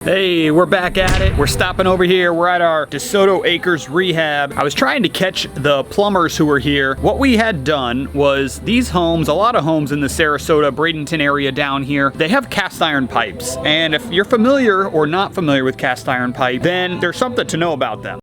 Hey, we're back at it. We're stopping over here. We're at our DeSoto Acres Rehab. I was trying to catch the plumbers who were here. What we had done was these homes, a lot of homes in the Sarasota, Bradenton area down here, they have cast iron pipes. And if you're familiar or not familiar with cast iron pipe, then there's something to know about them.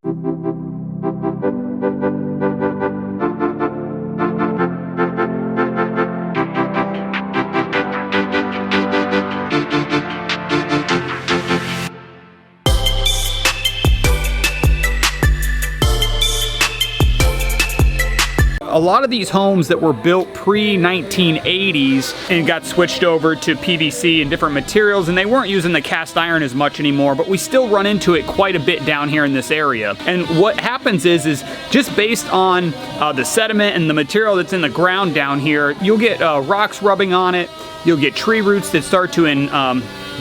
A lot of these homes that were built pre-1980s and got switched over to PVC and different materials, and they weren't using the cast iron as much anymore, but we still run into it quite a bit down here in this area. And what happens is just based on the sediment and the material that's in the ground down here, you'll get rocks rubbing on it, you'll get tree roots that start to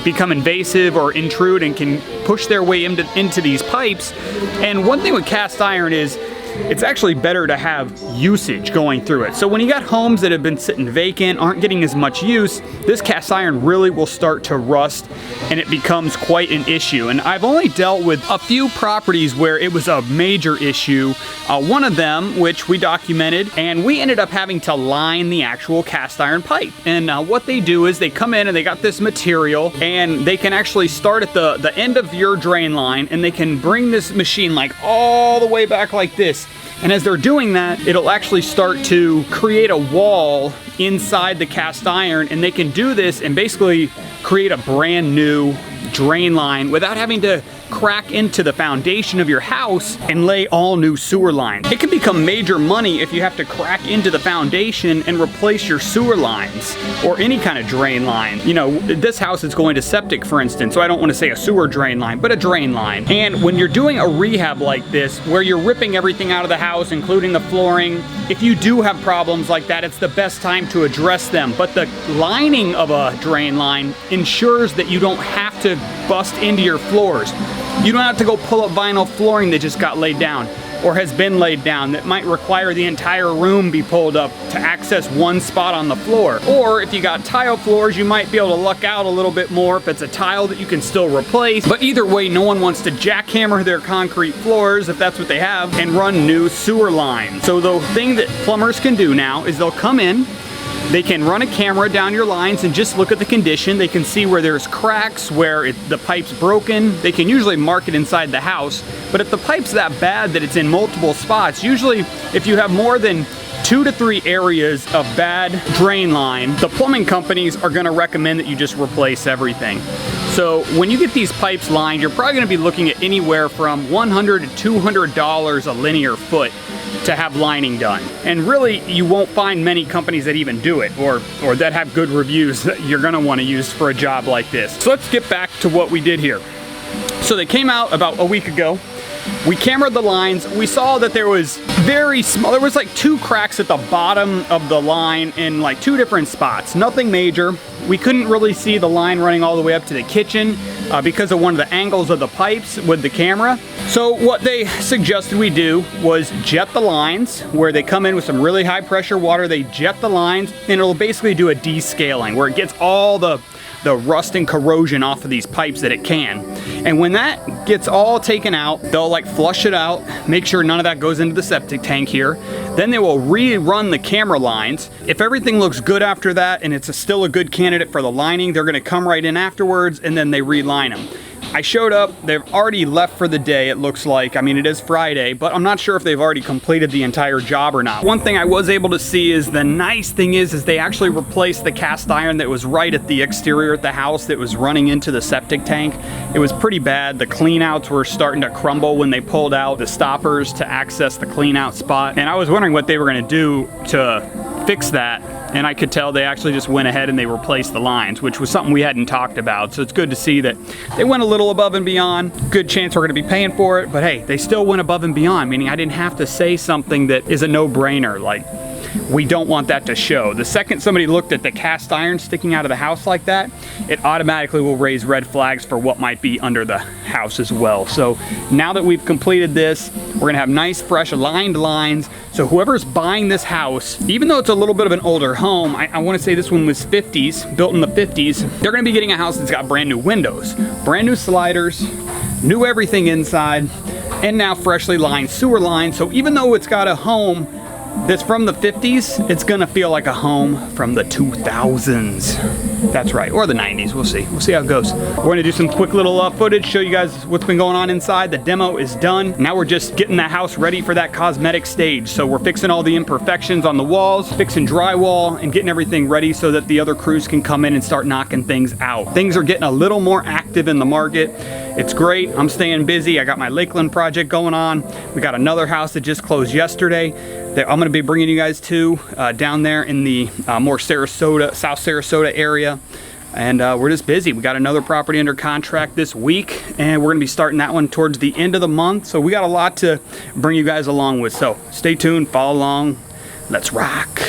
become invasive or intrude and can push their way into these pipes. And one thing with cast iron is it's actually better to have usage going through it. So when you got homes that have been sitting vacant, aren't getting as much use, this cast iron really will start to rust and it becomes quite an issue. And I've only dealt with a few properties where it was a major issue. One of them, which we documented, and we ended up having to line the actual cast iron pipe. And what they do is they come in and they got this material and they can actually start at the end of your drain line and they can bring this machine like all the way back like this. And as they're doing that, it'll actually start to create a wall inside the cast iron, and they can do this and basically create a brand new drain line without having to crack into the foundation of your house and lay all new sewer lines. It can become major money if you have to crack into the foundation and replace your sewer lines or any kind of drain line. You know, this house is going to septic, for instance, so I don't want to say a sewer drain line, but a drain line. And when you're doing a rehab like this, where you're ripping everything out of the house, including the flooring, if you do have problems like that, it's the best time to address them. But the lining of a drain line ensures that you don't have to bust into your floors. You don't have to go pull up vinyl flooring that just got laid down or has been laid down that might require the entire room be pulled up to access one spot on the floor. Or if you got tile floors, you might be able to luck out a little bit more if it's a tile that you can still replace. But either way, no one wants to jackhammer their concrete floors, if that's what they have, and run new sewer lines. So the thing that plumbers can do now is they'll come in, they can run a camera down your lines and just look at the condition. They can see where there's cracks, where the pipe's broken. They can usually mark it inside the house. But if the pipe's that bad that it's in multiple spots, usually if you have more than 2 to 3 areas of bad drain line, the plumbing companies are gonna recommend that you just replace everything. So when you get these pipes lined, you're probably gonna be looking at anywhere from $100 to $200 a linear foot to have lining done. And really, you won't find many companies that even do it or that have good reviews that you're gonna wanna use for a job like this. So let's get back to what we did here. So they came out about a week ago. We cameraed the lines. We saw that there was very small, there was like 2 cracks at the bottom of the line in like 2 different spots. Nothing major. We couldn't really see the line running all the way up to the kitchen because of one of the angles of the pipes with the camera. So what they suggested we do was jet the lines, where they come in with some really high pressure water, they jet the lines, and it'll basically do a descaling where it gets all the rust and corrosion off of these pipes that it can. And when that gets all taken out, they'll like flush it out, make sure none of that goes into the septic tank here. Then they will rerun the camera lines. If everything looks good after that and it's still a good candidate for the lining, they're gonna come right in afterwards and then they reline them. I showed up, they've already left for the day, it looks like. I mean, it is Friday, but I'm not sure if they've already completed the entire job or not. One thing I was able to see is the nice thing is they actually replaced the cast iron that was right at the exterior at the house that was running into the septic tank. It was pretty bad. The clean outs were starting to crumble when they pulled out the stoppers to access the clean out spot. And I was wondering what they were gonna do to fix that. And I could tell they actually just went ahead and they replaced the lines, which was something we hadn't talked about. So it's good to see that they went a little above and beyond. Good chance we're gonna be paying for it, but hey, they still went above and beyond, meaning I didn't have to say something that is a no-brainer. Like, we don't want that to show. The second somebody looked at the cast iron sticking out of the house like that, it automatically will raise red flags for what might be under the house as well. So now that we've completed this, we're gonna have nice, fresh, aligned lines. So whoever's buying this house, even though it's a little bit of an older home, I wanna say this one was 50s, built in the 50s, they're gonna be getting a house that's got brand new windows, brand new sliders, new everything inside, and now freshly lined sewer lines. So even though it's got a home that's from the 50s, it's gonna feel like a home from the 2000s. That's right, or the 90s, we'll see. We'll see how it goes. We're gonna do some quick little footage, show you guys what's been going on inside. The demo is done. Now we're just getting the house ready for that cosmetic stage. So we're fixing all the imperfections on the walls, fixing drywall, and getting everything ready so that the other crews can come in and start knocking things out. Things are getting a little more active in the market. It's great, I'm staying busy. I got my Lakeland project going on. We got another house that just closed yesterday that I'm gonna be bringing you guys to down there in the more Sarasota, South Sarasota area. And we're just busy. We got another property under contract this week, and we're gonna be starting that one towards the end of the month. So we got a lot to bring you guys along with. So stay tuned, follow along, let's rock.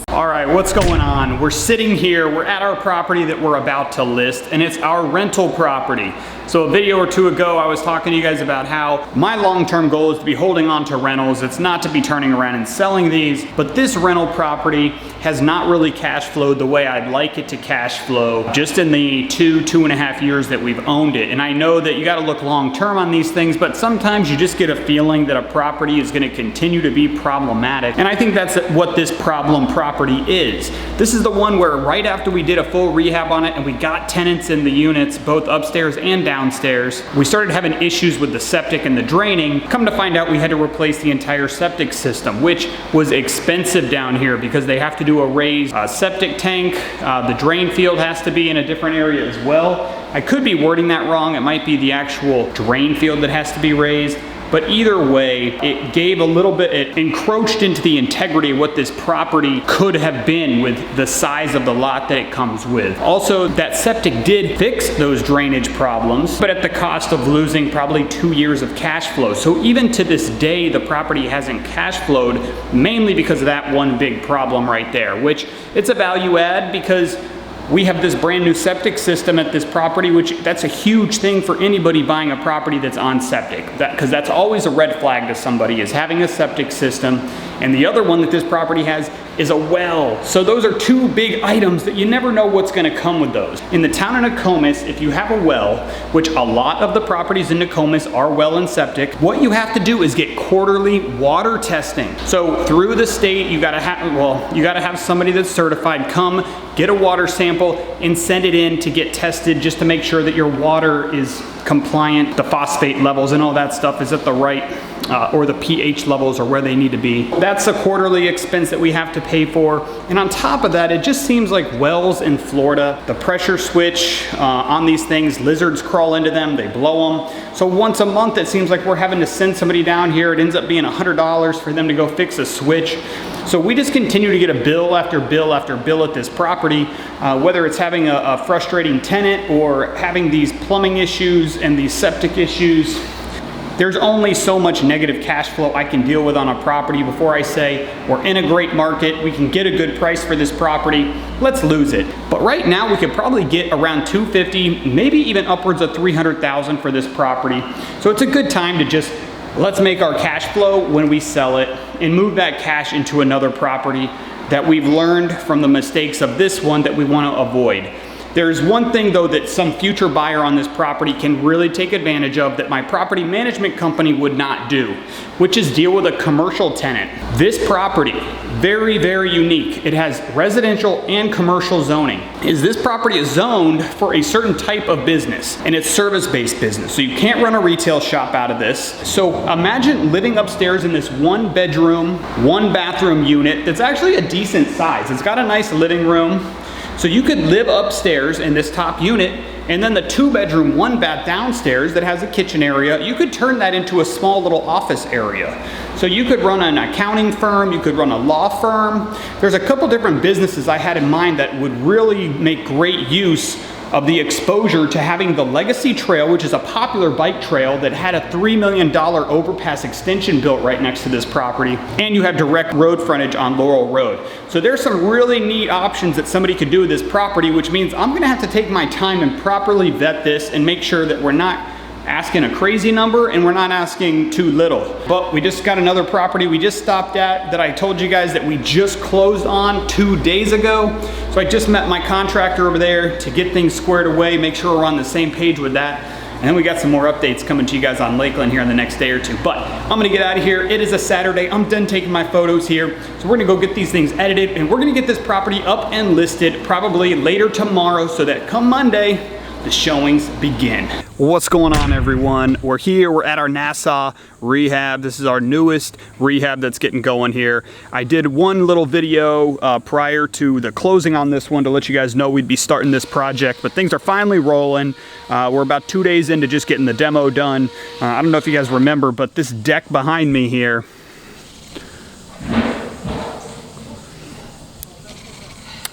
All right, what's going on? We're sitting here, we're at our property that we're about to list, and it's our rental property. So a video or two ago, I was talking to you guys about how my long-term goal is to be holding on to rentals. It's not to be turning around and selling these, but this rental property has not really cash flowed the way I'd like it to cash flow just in the 2.5 years that we've owned it. And I know that you gotta look long-term on these things, but sometimes you just get a feeling that a property is gonna continue to be problematic. And I think that's what this problem property is. This is the one where right after we did a full rehab on it and we got tenants in the units, both upstairs and downstairs, we started having issues with the septic and the draining. Come to find out, we had to replace the entire septic system, which was expensive down here because they have to do a raised septic tank. The drain field has to be in a different area as well. I could be wording that wrong. It might be the actual drain field that has to be raised. But either way, it gave a little bit, it encroached into the integrity of what this property could have been with the size of the lot that it comes with. Also, that septic did fix those drainage problems, but at the cost of losing probably 2 years of cash flow. So even to this day, the property hasn't cash flowed, mainly because of that one big problem right there, which it's a value add because we have this brand new septic system at this property, which that's a huge thing for anybody buying a property that's on septic. Because that's always a red flag to somebody, is having a septic system. And the other one that this property has is a well. So those are two big items that you never know what's gonna come with those. In the town of Nokomis, if you have a well, which a lot of the properties in Nokomis are well and septic, what you have to do is get quarterly water testing. So through the state, you gotta have somebody that's certified come, get a water sample and send it in to get tested just to make sure that your water is compliant, the phosphate levels and all that stuff is at the right, or the pH levels are where they need to be. That's a quarterly expense that we have to pay for. And on top of that, it just seems like wells in Florida, the pressure switch on these things, lizards crawl into them, they blow them. So once a month, it seems like we're having to send somebody down here. It ends up being $100 for them to go fix a switch. So we just continue to get a bill after bill after bill at this property, whether it's having a frustrating tenant or having these plumbing issues and these septic issues. There's only so much negative cash flow I can deal with on a property before I say, we're in a great market, we can get a good price for this property, let's lose it. But right now we could probably get around $250,000, maybe even upwards of $300,000 for this property. So it's a good time to just, let's make our cash flow when we sell it and move that cash into another property that we've learned from the mistakes of this one that we want to avoid. There's one thing though that some future buyer on this property can really take advantage of that my property management company would not do, which is deal with a commercial tenant. This property, very, very unique. It has residential and commercial zoning. This property is zoned for a certain type of business, and it's service-based business. So you can't run a retail shop out of this. So imagine living upstairs in this 1-bedroom, 1-bathroom unit that's actually a decent size. It's got a nice living room. So you could live upstairs in this top unit, and then the 2-bedroom, 1-bath downstairs that has a kitchen area, you could turn that into a small little office area. So you could run an accounting firm, you could run a law firm. There's a couple different businesses I had in mind that would really make great use of the exposure to having the Legacy Trail, which is a popular bike trail that had a $3 million overpass extension built right next to this property, and you have direct road frontage on Laurel Road. So there's some really neat options that somebody could do with this property, which means I'm gonna have to take my time and properly vet this and make sure that we're not asking a crazy number and we're not asking too little. But we just got another property we just stopped at that I told you guys that we just closed on 2 days ago. So I just met my contractor over there to get things squared away, make sure we're on the same page with that. And then we got some more updates coming to you guys on Lakeland here in the next day or two. But I'm gonna get out of here. It is a Saturday. I'm done taking my photos here. So we're gonna go get these things edited and we're gonna get this property up and listed probably later tomorrow so that come Monday, the showings begin. What's going on, everyone? We're here, we're at our Nassau Rehab. This is our newest rehab that's getting going here. I did one little video prior to the closing on this one to let you guys know we'd be starting this project, but things are finally rolling. We're about 2 days into just getting the demo done. I don't know if you guys remember, but this deck behind me here,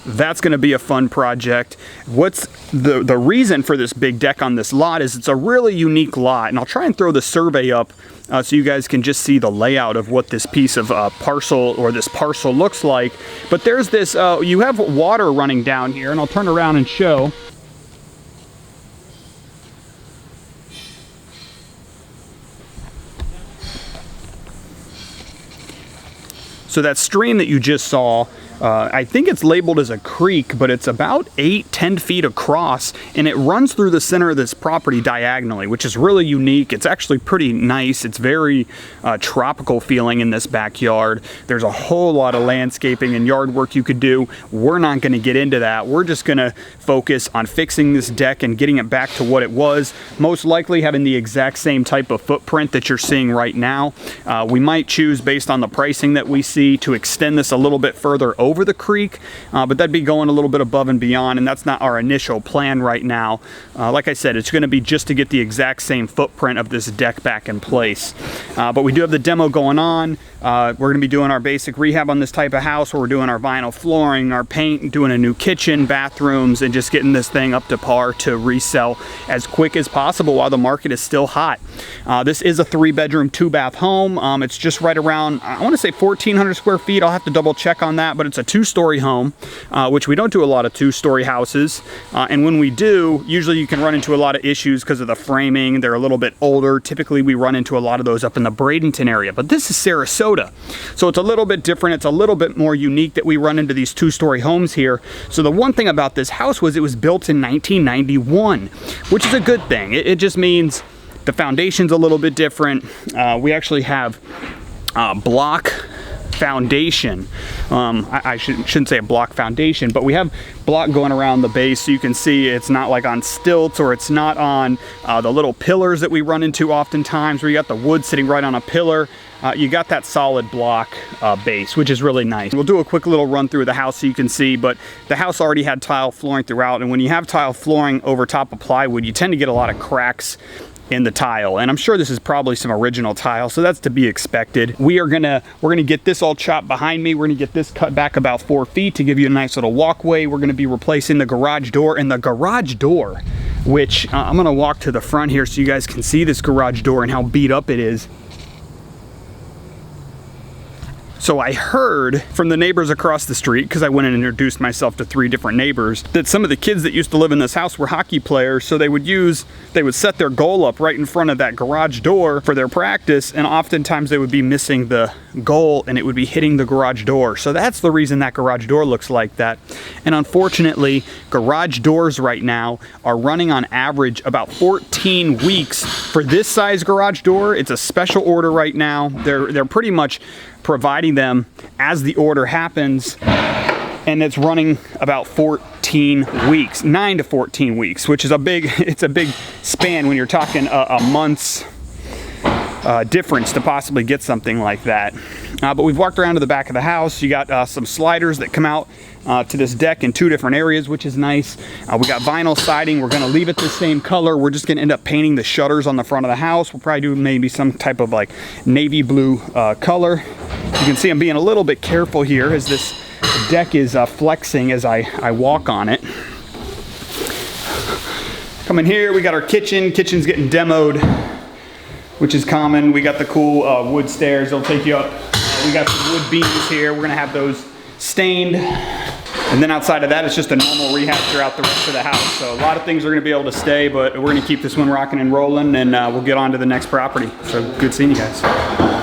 that's gonna be a fun project. What's the reason for this big deck on this lot is it's a really unique lot, and I'll try and throw the survey up so you guys can just see the layout of what this piece of parcel or this parcel looks like. But there's this, you have water running down here, and I'll turn around and show. So that stream that you just saw, I think it's labeled as a creek, but it's about 8-10 feet across, and it runs through the center of this property diagonally, which is really unique. It's actually pretty nice. It's very tropical feeling in this backyard. There's a whole lot of landscaping and yard work you could do. We're not going to get into that. We're just going to focus on fixing this deck and getting it back to what it was, most likely having the exact same type of footprint that you're seeing right now. We might choose, based on the pricing that we see, to extend this a little bit further over the creek, but that'd be going a little bit above and beyond, and that's not our initial plan right now. Like I said, it's going to be just to get the exact same footprint of this deck back in place. But we do have the demo going on. We're going to be doing our basic rehab on this type of house, where we're doing our vinyl flooring, our paint, doing a new kitchen, bathrooms, and just getting this thing up to par to resell as quick as possible while the market is still hot. This is a 3-bedroom, 2-bath home. It's just right around, I want to say 1,400 square feet. I'll have to double check on that, but it's a 2-story home, which we don't do a lot of 2-story houses. And when we do, usually you can run into a lot of issues because of the framing. They're a little bit older. Typically we run into a lot of those up in the Bradenton area, but this is Sarasota. So it's a little bit different. It's a little bit more unique that we run into these 2-story homes here. So the one thing about this house was it was built in 1991, which is a good thing. It just means the foundation's a little bit different. We actually have block foundation. I shouldn't say a block foundation, but we have block going around the base, so you can see it's not like on stilts, or it's not on the little pillars that we run into oftentimes where you got the wood sitting right on a pillar. You got that solid block base, which is really nice. We'll do a quick little run through the house so you can see, but the house already had tile flooring throughout, and when you have tile flooring over top of plywood, you tend to get a lot of cracks in the tile, and I'm sure this is probably some original tile, so that's to be expected. We're gonna get this all chopped behind me. We're gonna get this cut back about 4 feet to give you a nice little walkway. We're gonna be replacing the garage door, and the garage door, which I'm gonna walk to the front here so you guys can see this garage door and how beat up it is. So I heard from the neighbors across the street, because I went and introduced myself to 3 different neighbors, that some of the kids that used to live in this house were hockey players, so they would set their goal up right in front of that garage door for their practice, and oftentimes they would be missing the goal and it would be hitting the garage door. So that's the reason that garage door looks like that. And unfortunately, garage doors right now are running on average about 14 weeks for this size garage door. It's a special order right now. They're pretty much providing them as the order happens, and it's running about 14 weeks, 9 to 14 weeks, which is it's a big span when you're talking a month's difference to possibly get something like that. But we've walked around to the back of the house. You got some sliders that come out to this deck in 2 different areas, which is nice. We got vinyl siding. We're gonna leave it the same color. We're just gonna end up painting the shutters on the front of the house. We'll probably do maybe some type of like navy blue color. You can see I'm being a little bit careful here as this deck is flexing as I walk on it. Come in here, we got our kitchen. Kitchen's getting demoed, which is common. We got the cool wood stairs, they'll take you up. We got some wood beams here. We're gonna have those stained. And then outside of that, it's just a normal rehab throughout the rest of the house. So a lot of things are gonna be able to stay, but we're gonna keep this one rocking and rolling, and we'll get on to the next property. So good seeing you guys.